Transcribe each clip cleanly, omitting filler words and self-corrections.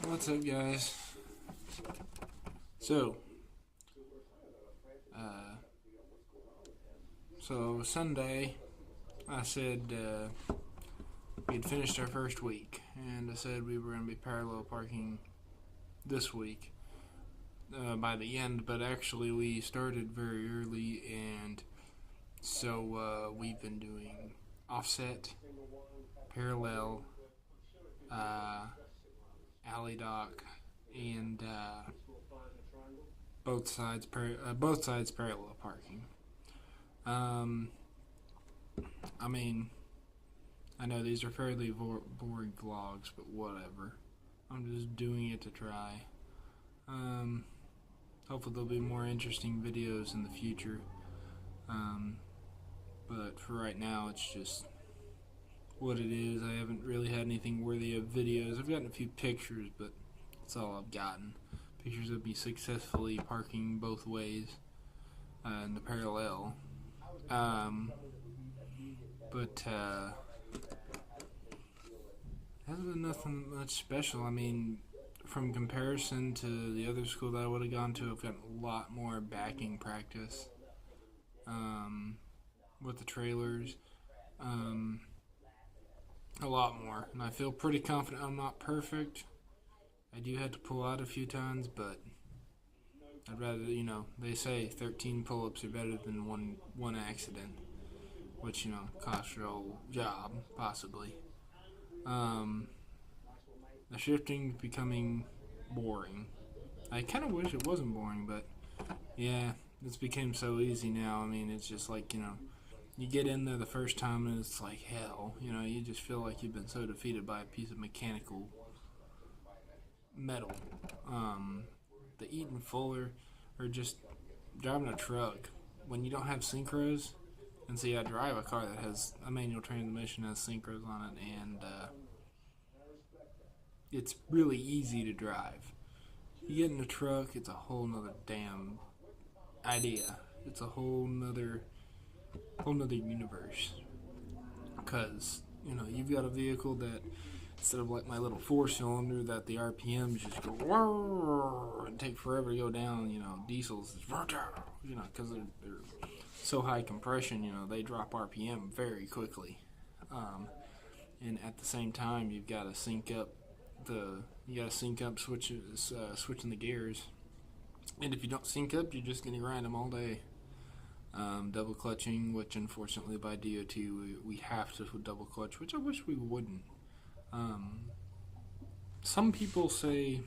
What's up, guys? So, Sunday, I said we had finished our first week, and I said we were going to be parallel parking this week by the end, but actually we started very early, and so we've been doing offset, parallel, alley dock, and both sides parallel parking. I mean, I know these are fairly boring vlogs, but whatever. I'm just doing it to try. Hopefully there'll be more interesting videos in the future. But for right now, it's just what it is. I haven't really had anything worthy of videos. I've gotten a few pictures, but that's all I've gotten. Pictures of me successfully parking both ways in the parallel. But hasn't been nothing much special. I mean, from comparison to the other school that I would have gone to, I've gotten a lot more backing practice with the trailers. A lot more. And I feel pretty confident. I'm not perfect. I do have to pull out a few times, but I'd rather, they say 13 pull-ups are better than one accident, which, costs your whole job, possibly. The shifting's becoming boring. I kind of wish it wasn't boring, but yeah, it's become so easy now. I mean, it's just like, you get in there the first time and it's like hell. You just feel like you've been so defeated by a piece of mechanical metal. The Eaton Fuller, or just driving a truck when you don't have synchros. And see, I drive a car that has a manual transmission, has synchros on it, and it's really easy to drive. You get in the truck, it's a whole nother damn idea. It's a whole nother universe. Because, you've got a vehicle that, instead of like my little 4-cylinder that the RPMs just go and take forever to go down, diesels, because they're so high compression, they drop RPM very quickly. And at the same time, you've got to sync up switching the gears. And if you don't sync up, you're just going to grind them all day. Double clutching, which unfortunately by DOT we have to double clutch, which I wish we wouldn't. Some people say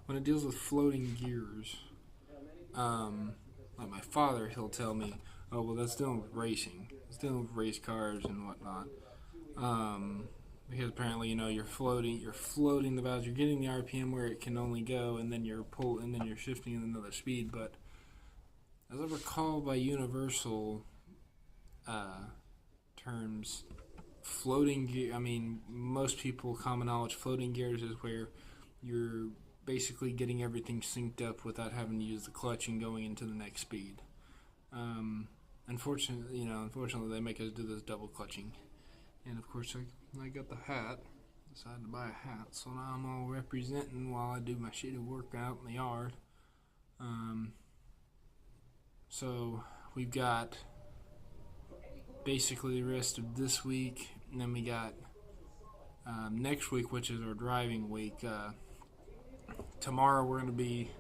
when it deals with floating gears, like my father, he'll tell me, oh, well, that's dealing with racing. It's dealing with race cars and whatnot. Because apparently, you're floating the valves, you're getting the RPM where it can only go, and then you're shifting at another speed. But as I recall, by universal terms, floating gear, most people, common knowledge, floating gears is where you're basically getting everything synced up without having to use the clutch and going into the next speed. Unfortunately, they make us do this double clutching. And of course, I got the hat. Decided to buy a hat, so now I'm all representing while I do my shitty workout in the yard. So we've got basically the rest of this week, and then we got next week, which is our driving week. Tomorrow we're going to be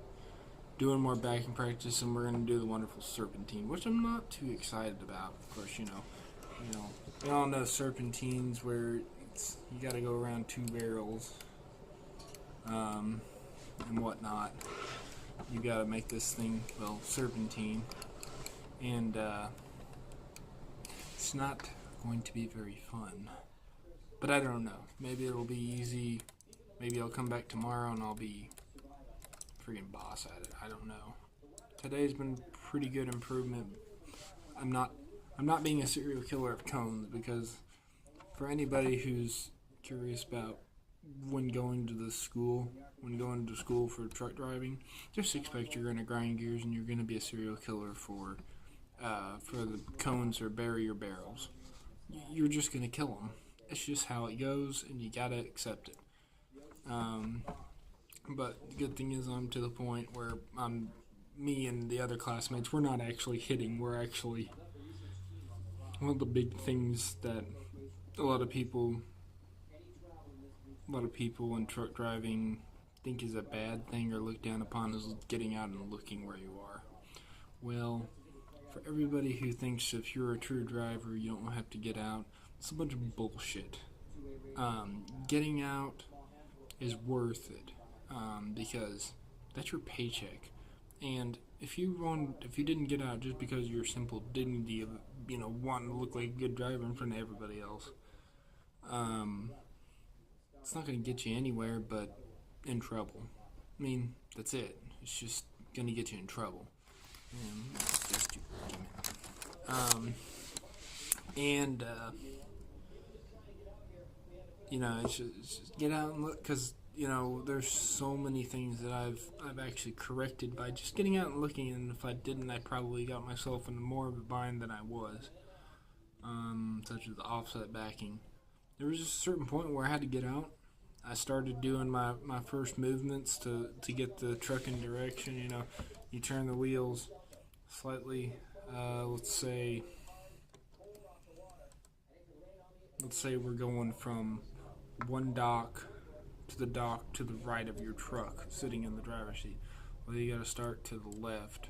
doing more backing practice, and we're going to do the wonderful serpentine, which I'm not too excited about. Of course, we all know serpentines where you got to go around 2 barrels and whatnot. You got to make this thing, serpentine, and it's not going to be very fun. But I don't know. Maybe it'll be easy. Maybe I'll come back tomorrow and I'll be freaking boss at it. I don't know. Today's been pretty good improvement. I'm not being a serial killer of cones, because for anybody who's curious about when going to school for truck driving, just expect you're going to grind gears and you're going to be a serial killer for the cones or barrier barrels. You're just going to kill them. It's just how it goes, and you got to accept it. But the good thing is I'm to the point where me and the other classmates, we're not actually hitting. We're actually, one of the big things that a lot of people in truck driving think is a bad thing or look down upon is getting out and looking where you are. Well, for everybody who thinks if you're a true driver you don't have to get out, it's a bunch of bullshit. Getting out is worth it, because that's your paycheck. And if you didn't get out just because of your simple dignity of wanting to look like a good driver in front of everybody else, it's not going to get you anywhere but in trouble. I mean, that's it. It's just going to get you in trouble. It's just get out and look, because there's so many things that I've actually corrected by just getting out and looking, and if I didn't, I probably got myself into more of a bind than I was. Such as the offset backing. There was just a certain point where I had to get out. I started doing my first movements to get the truck in direction. You turn the wheels slightly. Let's say we're going from one dock to the right of your truck, sitting in the driver's seat. Well, you got to start to the left,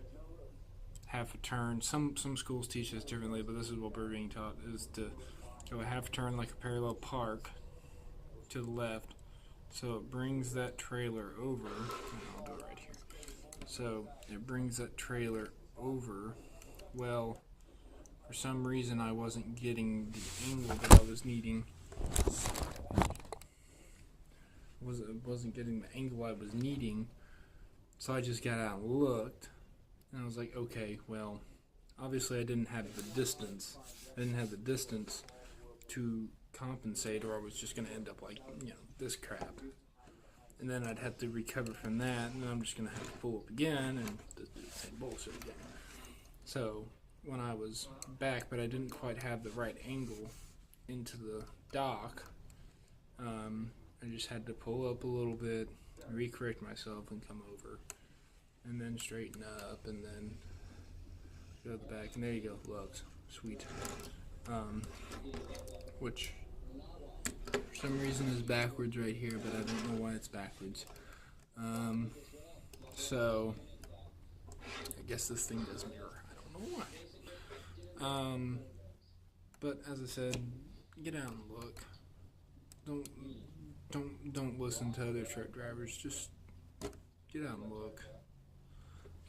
half a turn. Some schools teach this differently, but this is what we're being taught: is to go a half turn like a parallel park to the left, so it brings that trailer over. I'll do it right here. So it brings that trailer over. Well, for some reason I wasn't getting the angle that I was needing. Wasn't getting the angle I was needing, so I just got out and looked, and I was like, okay, well, obviously I didn't have the distance. To compensate, or I was just going to end up like, this crap. And then I'd have to recover from that, and then I'm just going to have to pull up again and do the same bullshit again. So when I was back, but I didn't quite have the right angle into the dock, I just had to pull up a little bit, recorrect myself, and come over, and then straighten up, and then go to the back, and there you go, lugs, sweet. Which for some reason is backwards right here, but I don't know why it's backwards. So I guess this thing does mirror. I don't know why. But as I said, get out and look. Don't listen to other truck drivers. Just get out and look.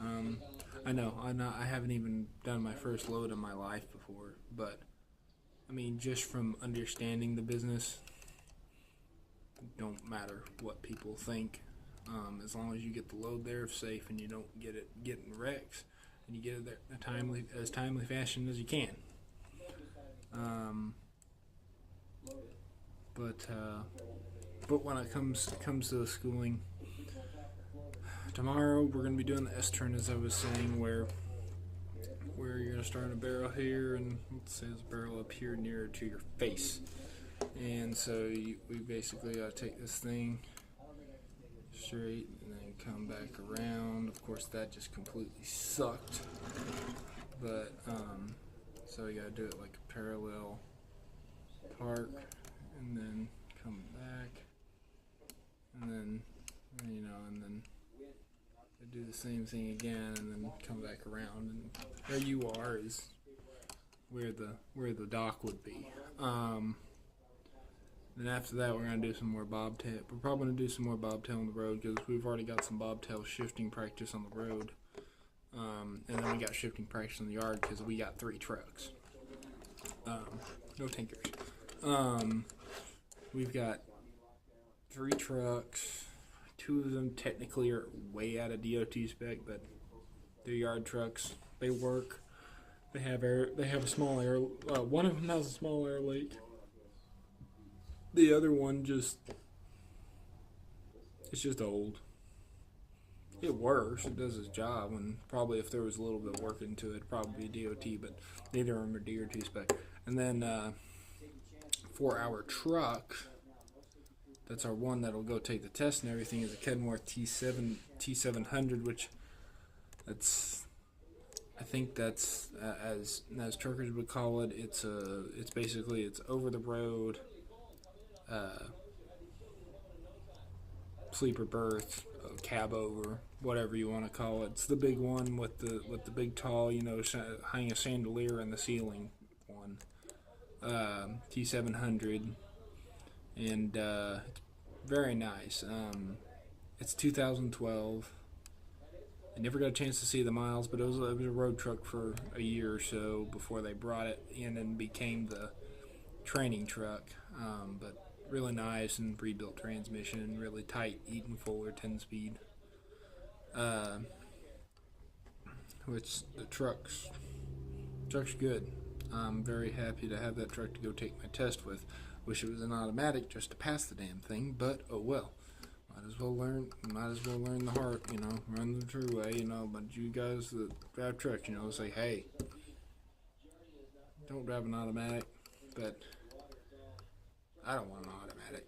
I haven't even done my first load in my life before, but I mean, just from understanding the business, don't matter what people think. As long as you get the load there safe and you don't get in wrecks, and you get it there in a timely fashion as you can. But when it comes to the schooling, tomorrow we're going to be doing the S-turn, as I was saying, where you're going to start a barrel here, and let's say there's a barrel up here nearer to your face. And so we basically got to take this thing straight and then come back around. Of course, that just completely sucked. But, so we got to do it like a parallel park, and then come back, and then, and then do the same thing again, and then come back around, and where you are is where the dock would be. Then after that, we're going to do some more bobtail. We're probably going to do some more bobtail on the road, because we've already got some bobtail shifting practice on the road. And then we got shifting practice in the yard, because we got 3 trucks. No tankers. We've got 3 trucks. 2 of them technically are way out of DOT spec, but they're yard trucks. They work. They have a small air. One of them has a small air leak. The other one it's just old. It works. It does its job, and probably if there was a little bit of work into it, it'd probably be DOT, but neither of them are DOT spec. And then for our truck, that's our one that'll go take the test and everything, is a Kenworth T700, which I think that's as truckers would call it. It's basically it's over the road, sleeper berth, cab over, whatever you want to call it. It's the big one with the big tall, hang a chandelier in the ceiling one. T700, and it's very nice. It's 2012. I never got a chance to see the miles, but it was a road truck for a year or so before they brought it in and became the training truck. But really nice and rebuilt transmission, really tight Eaton Fuller 10-speed. Which the truck's good. I'm very happy to have that truck to go take my test with. Wish it was an automatic just to pass the damn thing, but oh well. Might as well learn the hard, run the true way, but you guys that drive trucks, say, hey, don't drive an automatic, but I don't want an automatic.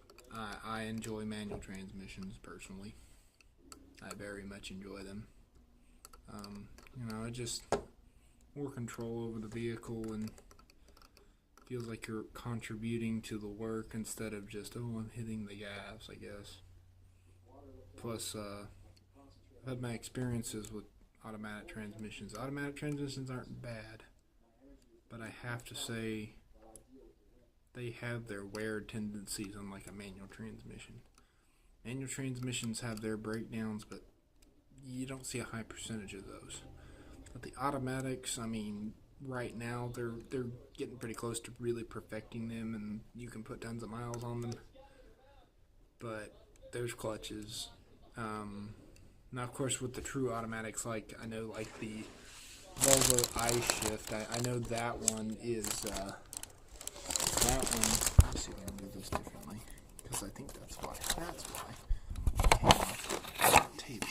I enjoy manual transmissions personally. I very much enjoy them. Just more control over the vehicle and feels like you're contributing to the work instead of just, I'm hitting the gas, I guess. Plus, I've had my experiences with automatic transmissions. Automatic transmissions aren't bad, but I have to say they have their wear tendencies unlike a manual transmission. Manual transmissions have their breakdowns, but you don't see a high percentage of those. But the automatics, right now they're getting pretty close to really perfecting them, and you can put tons of miles on them. But there's clutches. Now, of course, with the true automatics, the Volvo iShift, I know that one is that one. Let's see if I can move this differently, because I think that's why. Tape.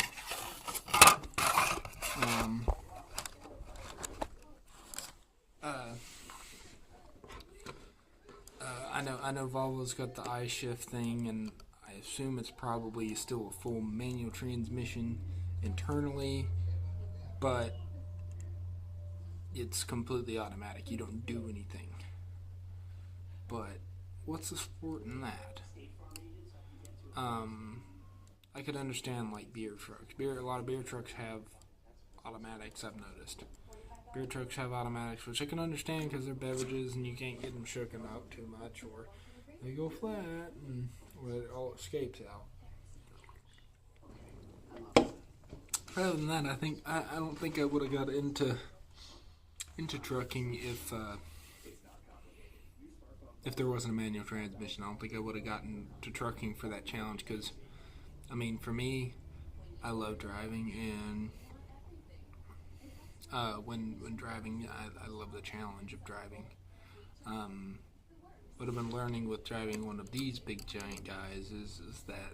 I know Volvo's got the iShift thing, and I assume it's probably still a full manual transmission internally, but it's completely automatic. You don't do anything. But what's the sport in that? I could understand beer trucks. A lot of beer trucks have automatics, I've noticed. Beer trucks have automatics, which I can understand because they're beverages and you can't get them shooken up too much, or they go flat and where it all escapes out. Other than that, I don't think I would have got into trucking if there wasn't a manual transmission. I don't think I would have gotten to trucking for that challenge, because for me, I love driving, and when driving, I love the challenge of driving. What I've been learning with driving one of these big giant guys is that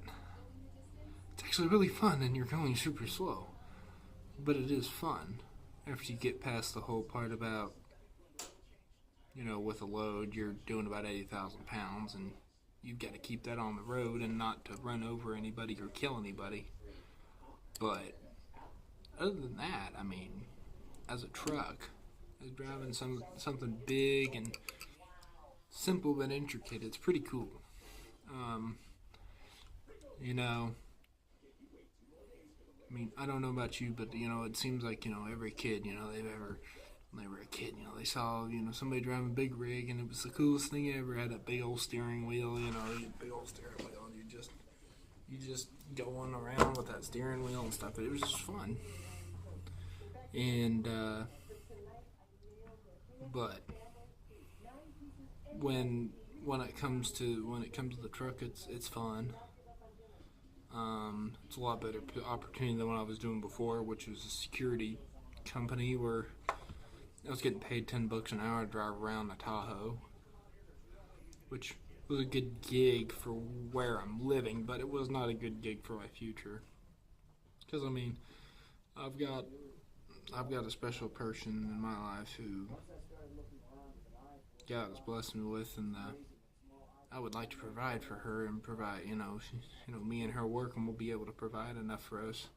it's actually really fun, and you're going super slow, but it is fun after you get past the whole part about, with a load you're doing about 80,000 pounds, and you've got to keep that on the road and not to run over anybody or kill anybody. But other than that, as a truck, as driving something big and simple but intricate, it's pretty cool. I don't know about you, but it seems like every kid when they were a kid, they saw somebody driving a big rig, and it was the coolest thing ever. Had that big old steering wheel, big old steering wheel, and you just going around with that steering wheel and stuff. But it was just fun. And but when it comes to the truck, it's fun. It's a lot better opportunity than what I was doing before, which was a security company where I was getting paid $10 an hour to drive around the Tahoe, which was a good gig for where I'm living, but it was not a good gig for my future. Because I've got a special person in my life who God has blessed me with, and I would like to provide for her and provide, me and her work, and we'll be able to provide enough for us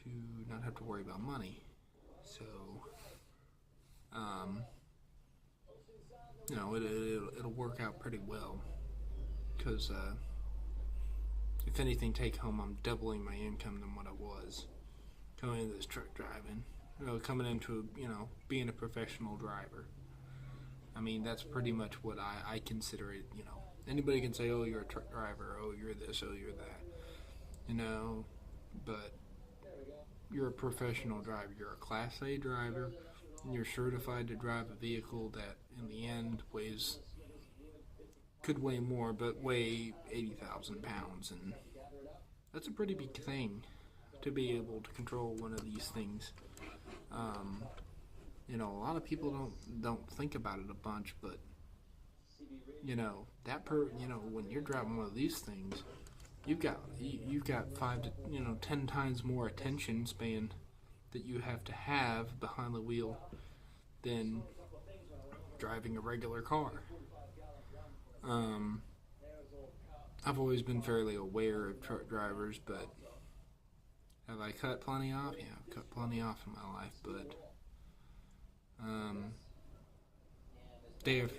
to not have to worry about money. So, it'll work out pretty well because, if anything, take home, I'm doubling my income than what I was coming into this truck driving. Coming into, being a professional driver. I mean, that's pretty much what I consider it, Anybody can say, oh, you're a truck driver, oh, you're this, oh, you're that, but you're a professional driver. You're a Class A driver, and you're certified to drive a vehicle that, in the end, could weigh more, but weigh 80,000 pounds, and that's a pretty big thing to be able to control one of these things. A lot of people don't think about it a bunch, but when you're driving one of these things, you've got 5 to 10 times more attention span that you have to have behind the wheel than driving a regular car. I've always been fairly aware of truck drivers, but have I cut plenty off? Yeah, I've cut plenty off in my life, but day of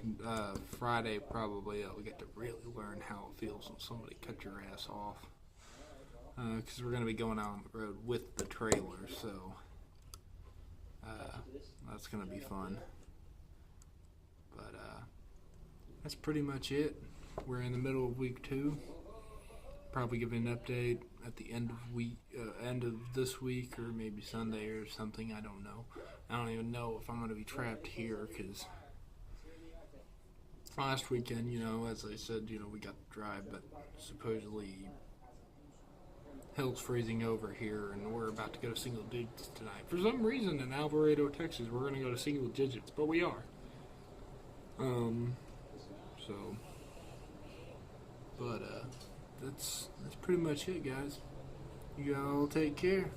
Friday probably I'll get to really learn how it feels when somebody cut your ass off, because we're going to be going out on the road with the trailer, so that's going to be fun. But that's pretty much it. We're in the middle of week 2. Probably give an update at the end of this week, or maybe Sunday or something. I don't know. I don't even know if I'm going to be trapped here, because last weekend, as I said, we got to drive, but supposedly hell's freezing over here, and we're about to go to single digits tonight. For some reason, in Alvarado, Texas, we're going to go to single digits, but we are. That's pretty much it, guys. You all take care.